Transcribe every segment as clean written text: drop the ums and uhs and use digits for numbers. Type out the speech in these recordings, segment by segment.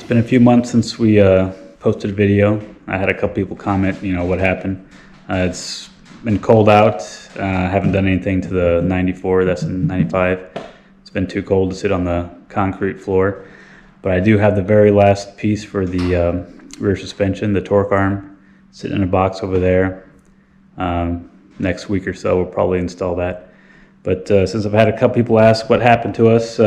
been a few months since we posted a video. I had a couple people comment, what happened. It's been cold out. Haven't done anything to the 94, that's in 95. It's been too cold to sit on the concrete floor. But I do have the very last piece for the rear suspension, the torque arm, sitting in a box over there. Next week or so we'll probably install that. But since I've had a couple people ask what happened to us,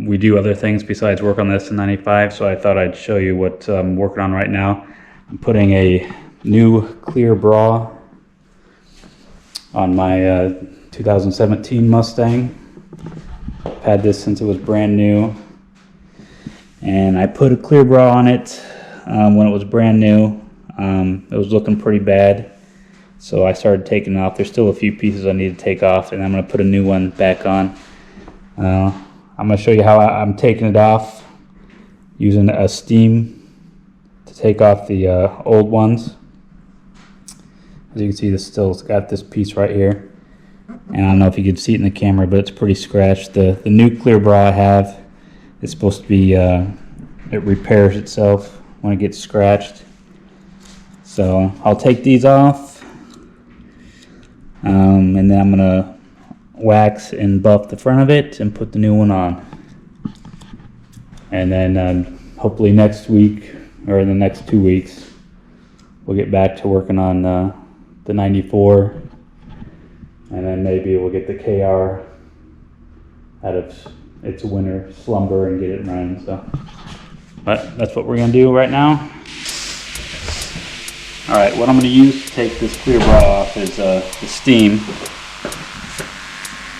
we do other things besides work on this in 95, so I thought I'd show you what I'm working on right now. I'm putting a new clear bra on my 2017 Mustang. I've had this since it was brand new, and I put a clear bra on it when it was brand new. It was looking pretty bad, so I started taking it off. There's still a few pieces I need to take off, and I'm going to put a new one back on. I'm going to show you how I'm taking it off using a steam to take off the old ones. As you can see, this still's got this piece right here, and I don't know if you can see it in the camera, but it's pretty scratched. The new clear bra I have is supposed to be, it repairs itself when it gets scratched. So I'll take these off, and then I'm going to wax and buff the front of it and put the new one on. And then hopefully next week or in the next 2 weeks we'll get back to working on the 94, and then maybe we'll get the KR out of its winter slumber and get it running. So but that's what we're going to do right now. Alright, what I'm going to use to take this clear bra off is the steam.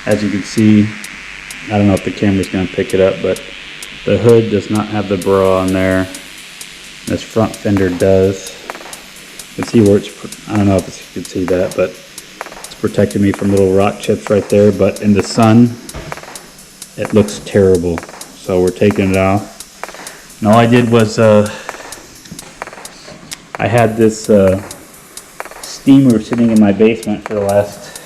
As you can see, I don't know if the camera's going to pick it up, but the hood does not have the bra on there. This front fender does. You can see where it's, I don't know if you can see that, but it's protecting me from little rock chips right there. But in the sun, it looks terrible. So we're taking it off. And all I did was, I had this steamer sitting in my basement for the last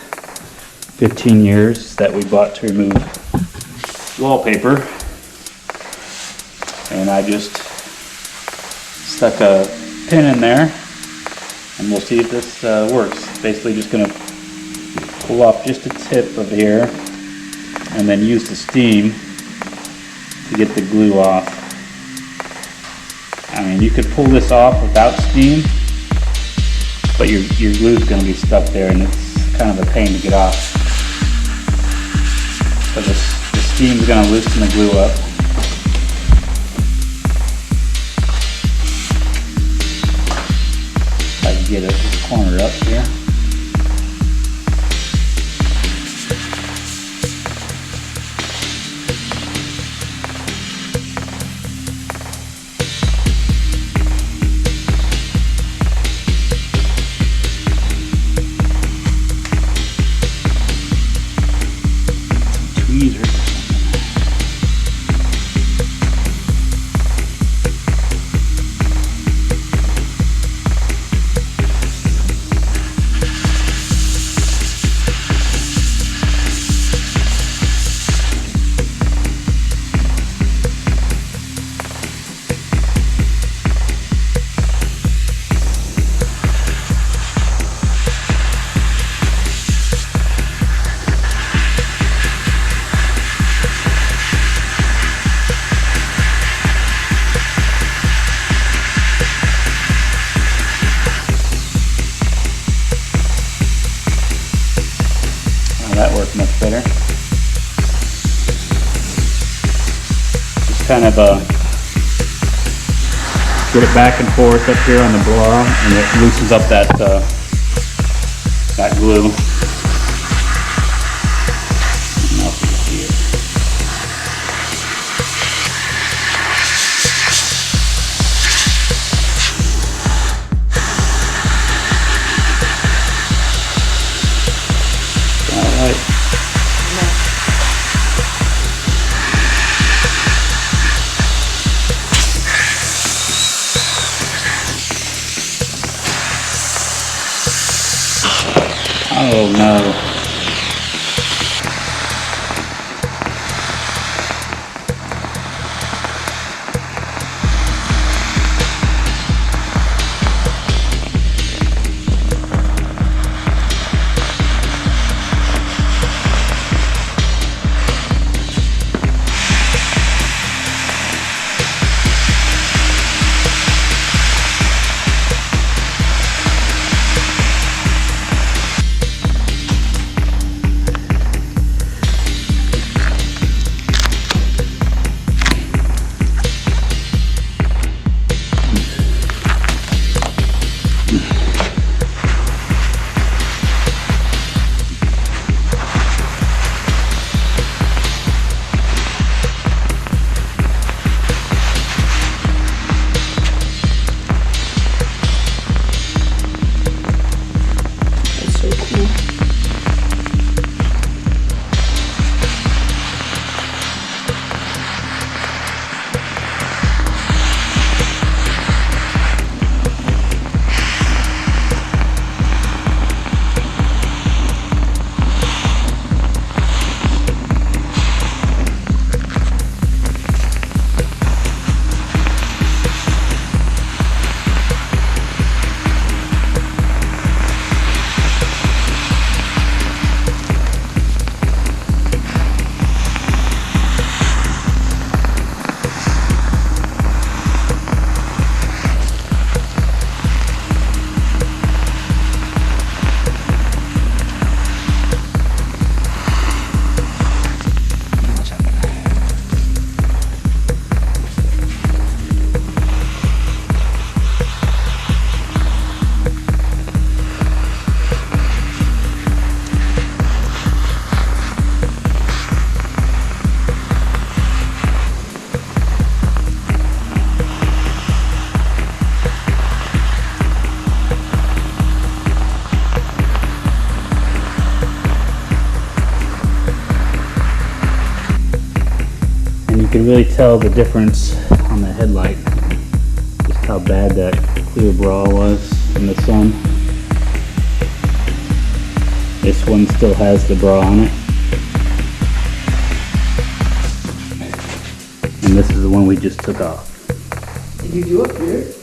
15 years that we bought to remove wallpaper, and I just stuck a pin in there, and we'll see if this works. Basically just going to pull off just the tip of here and then use the steam to get the glue off. I mean, you could pull this off without steam, but your glue is going to be stuck there, and it's kind of a pain to get off. So the steam is going to loosen the glue up. If I can get it cornered up here. Tweezers or something. That worked much better. Just kind of get it back and forth up here on the bra, and it loosens up that that glue. I don't know if you can see it. Alright. Oh no. could really tell the difference on the headlight, just how bad that clear bra was in the sun. This one still has the bra on it. And this is the one we just took off. Did you do it here?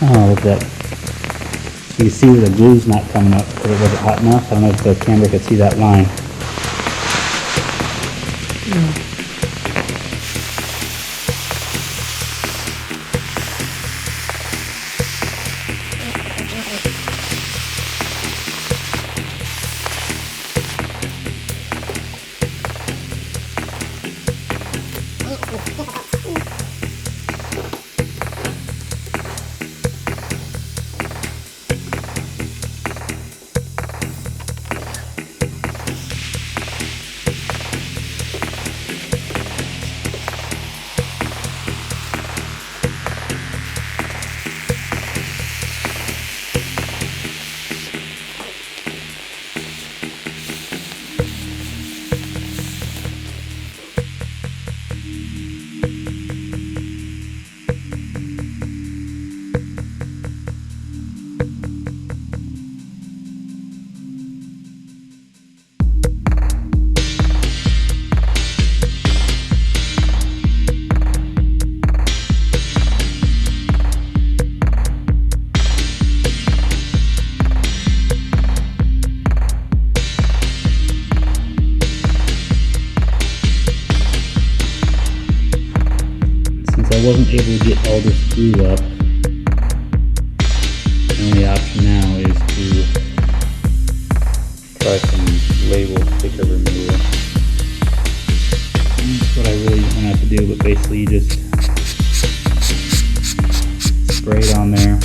Oh, look at that. So you see where the glue's not coming up because it wasn't hot enough. I don't know if the camera could see that line. I wasn't able to get all this glue up. The only option now is to try some label sticker removal. And that's what I really want to have to do, but basically you just spray it on there.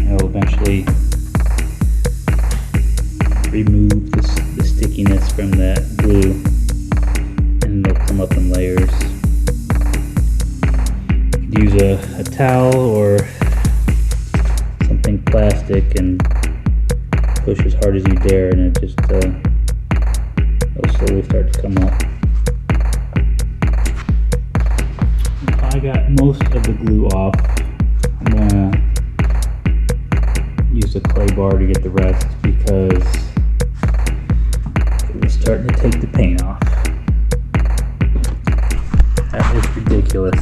It'll eventually remove the stickiness from that glue, and it'll come up in layers. You could use a towel or something plastic and push as hard as you dare, and it just it'll slowly start to come up. I got most of the glue off. I'm gonna use a clay bar to get the rest because starting to take the paint off. That is ridiculous.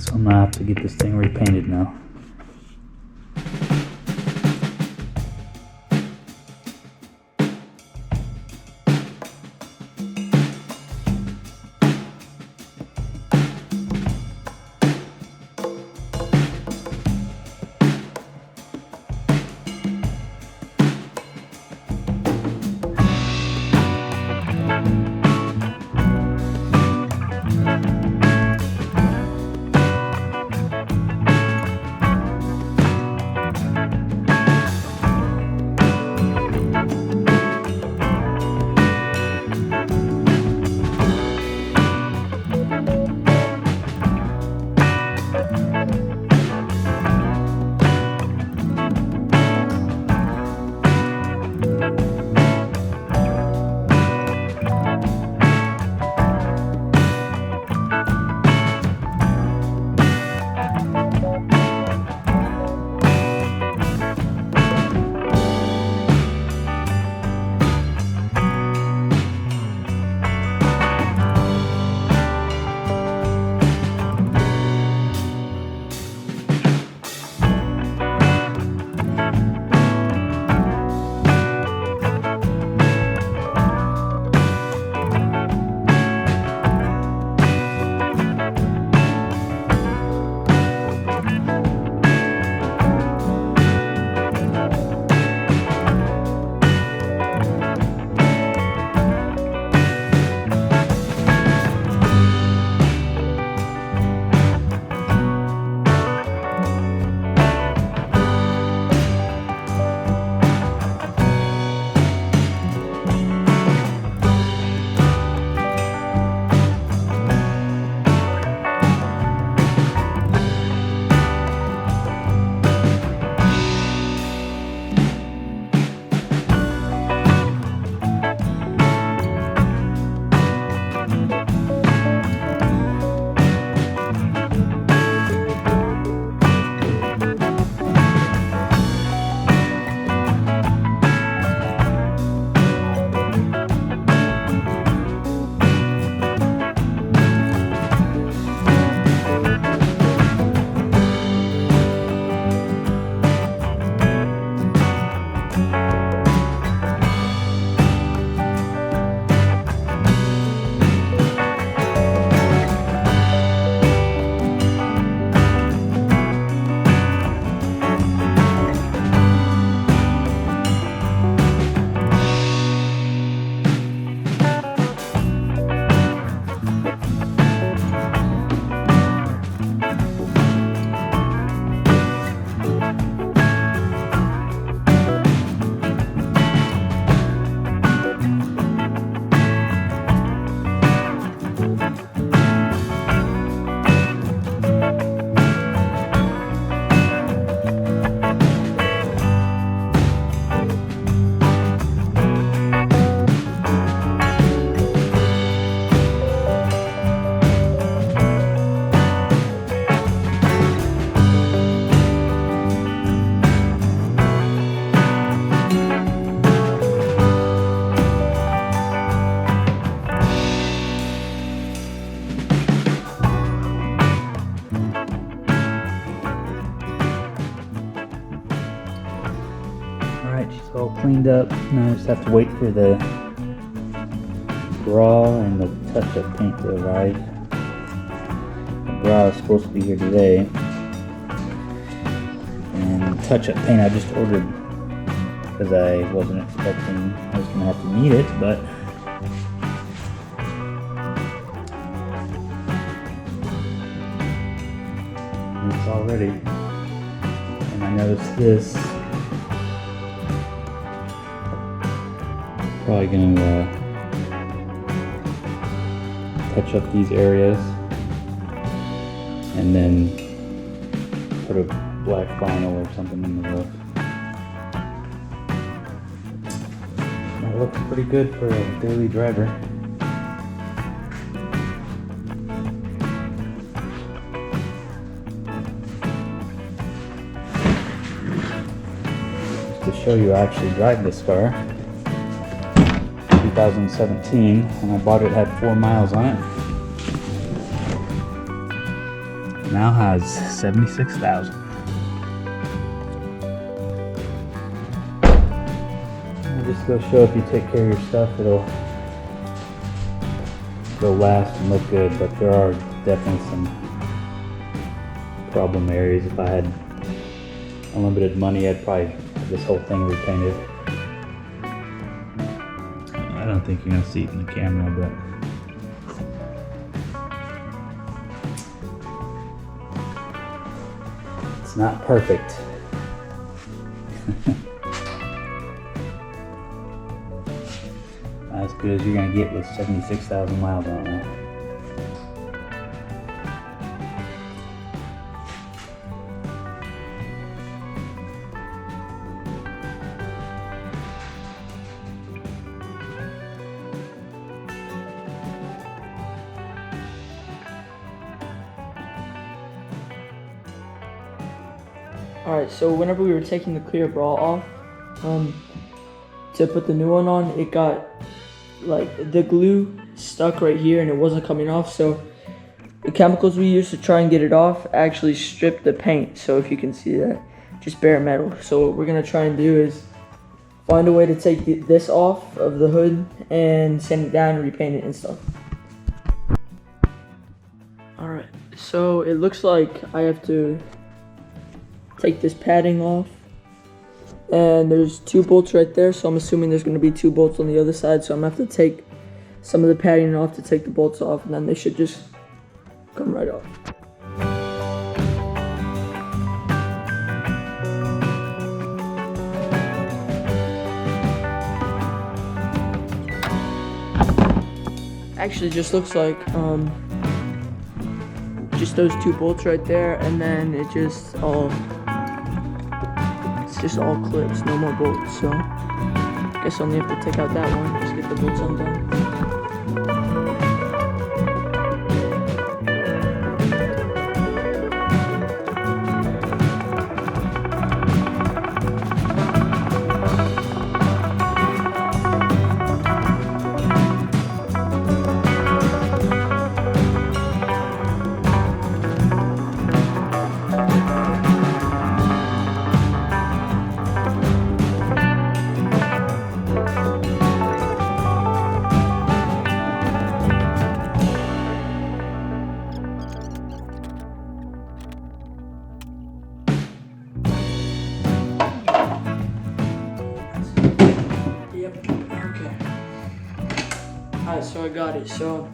So I'm gonna have to get this thing repainted now. Alright, she's all cleaned up. Now I just have to wait for the bra and the touch-up paint to arrive. The bra is supposed to be here today. And touch-up paint I just ordered because I wasn't expecting I was going to have to need it, but it's all ready. And I noticed this. Probably going to touch up these areas and then put a black vinyl or something in the roof. That looks pretty good for a daily driver. Just to show you, I actually drive this car. 2017, and I bought it, had 4 miles on it. Now has 76,000. Just go show if you take care of your stuff, it'll last and look good, but there are definitely some problem areas. If I had unlimited money, I'd probably have this whole thing repainted. I don't think you're gonna see it in the camera, but it's not perfect. As good as you're gonna get with 76,000 miles on it. Alright, so whenever we were taking the clear bra off, to put the new one on, it got, like, the glue stuck right here and it wasn't coming off, so the chemicals we used to try and get it off actually stripped the paint. So if you can see that, just bare metal. So what we're gonna try and do is find a way to take this off of the hood and sand it down and repaint it and stuff. Alright, so it looks like I have to take this padding off, and there's 2 bolts right there, so I'm assuming there's going to be 2 bolts on the other side, so I'm going to have to take some of the padding off to take the bolts off, and then they should just come right off. Actually just looks like just those 2 bolts right there, and then it's just all clips, no more bolts. So I guess I'll only have to take out that one, just get the bolts undone. Alright, so I got it. So,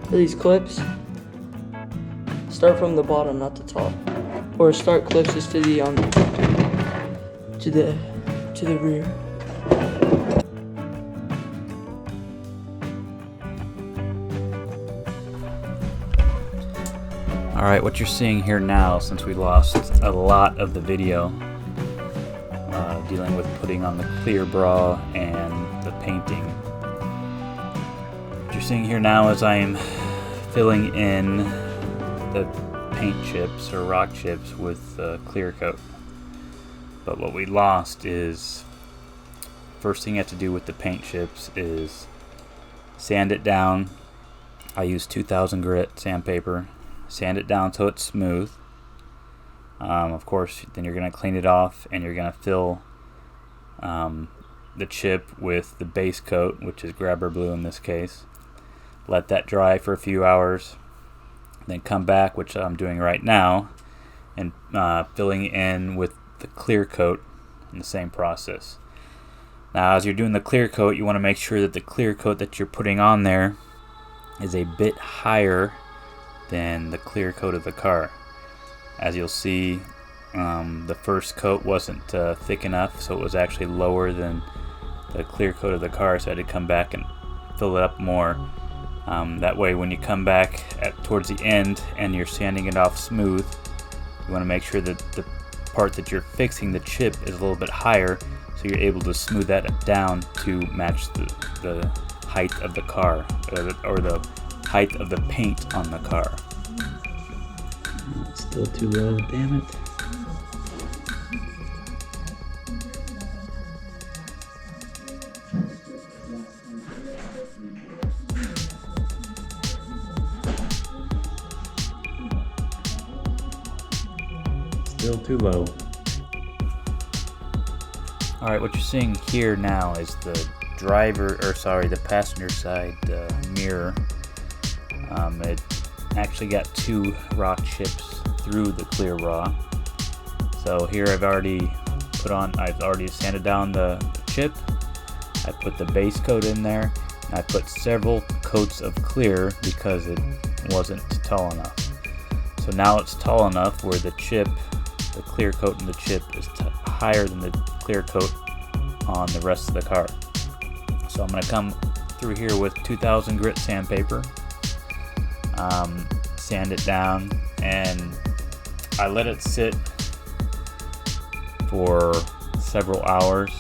for these clips, start from the bottom, not the top, or start closest to the to the rear. Alright, what you're seeing here now, since we lost a lot of the video dealing with putting on the clear bra and the painting, what you're seeing here now is I am filling in the paint chips or rock chips with clear coat. But what we lost is, first thing you have to do with the paint chips is sand it down. I use 2000 grit sandpaper. Sand it down so it's smooth. Of course, then you're going to clean it off, and you're going to fill the chip with the base coat, which is grabber blue in this case. Let that dry for a few hours, then come back, which I'm doing right now, and filling in with the clear coat in the same process. Now, as you're doing the clear coat, you want to make sure that the clear coat that you're putting on there is a bit higher than the clear coat of the car. As you'll see, the first coat wasn't thick enough, so it was actually lower than the clear coat of the car, so I had to come back and fill it up more. That way when you come back towards the end and you're sanding it off smooth, you want to make sure that the part that you're fixing the chip is a little bit higher, so you're able to smooth that down to match the height of the car, or the height of the paint on the car. It's still too low, damn it. Still too low. Alright, what you're seeing here now is the the passenger side mirror. It actually got 2 raw chips through the clear raw. So here I've already sanded down the chip. I put the base coat in there, and I put several coats of clear because it wasn't tall enough. So now it's tall enough where the clear coat in the chip is higher than the clear coat on the rest of the car. So I'm going to come through here with 2000 grit sandpaper, sand it down, and I let it sit for several hours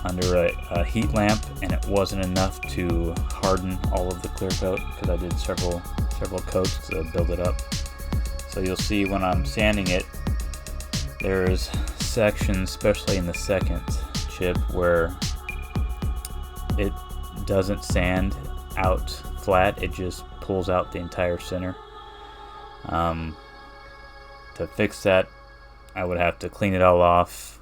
under a heat lamp, and it wasn't enough to harden all of the clear coat because I did several coats to build it up. So you'll see when I'm sanding it, there's sections, especially in the second chip, where it doesn't sand out flat, it just pulls out the entire center. To fix that, I would have to clean it all off,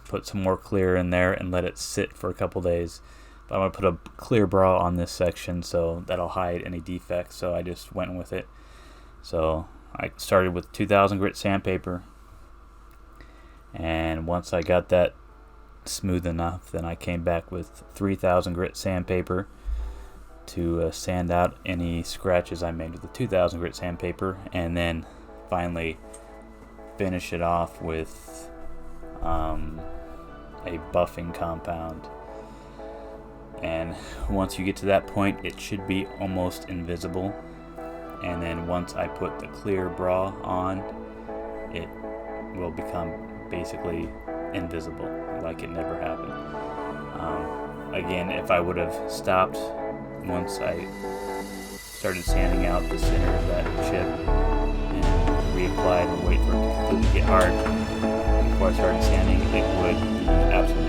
put some more clear in there, and let it sit for a couple days. But I'm going to put a clear bra on this section, so that'll hide any defects, so I just went with it. So I started with 2000 grit sandpaper, and once I got that smooth enough, then I came back with 3000 grit sandpaper to sand out any scratches I made with the 2000 grit sandpaper, and then finally finish it off with a buffing compound. And once you get to that point, it should be almost invisible. And then once I put the clear bra on, it will become basically invisible, like it never happened. Again, if I would have stopped once I started sanding out the center of that chip and reapplied and wait for it to completely get hard before I started sanding, it would be absolutely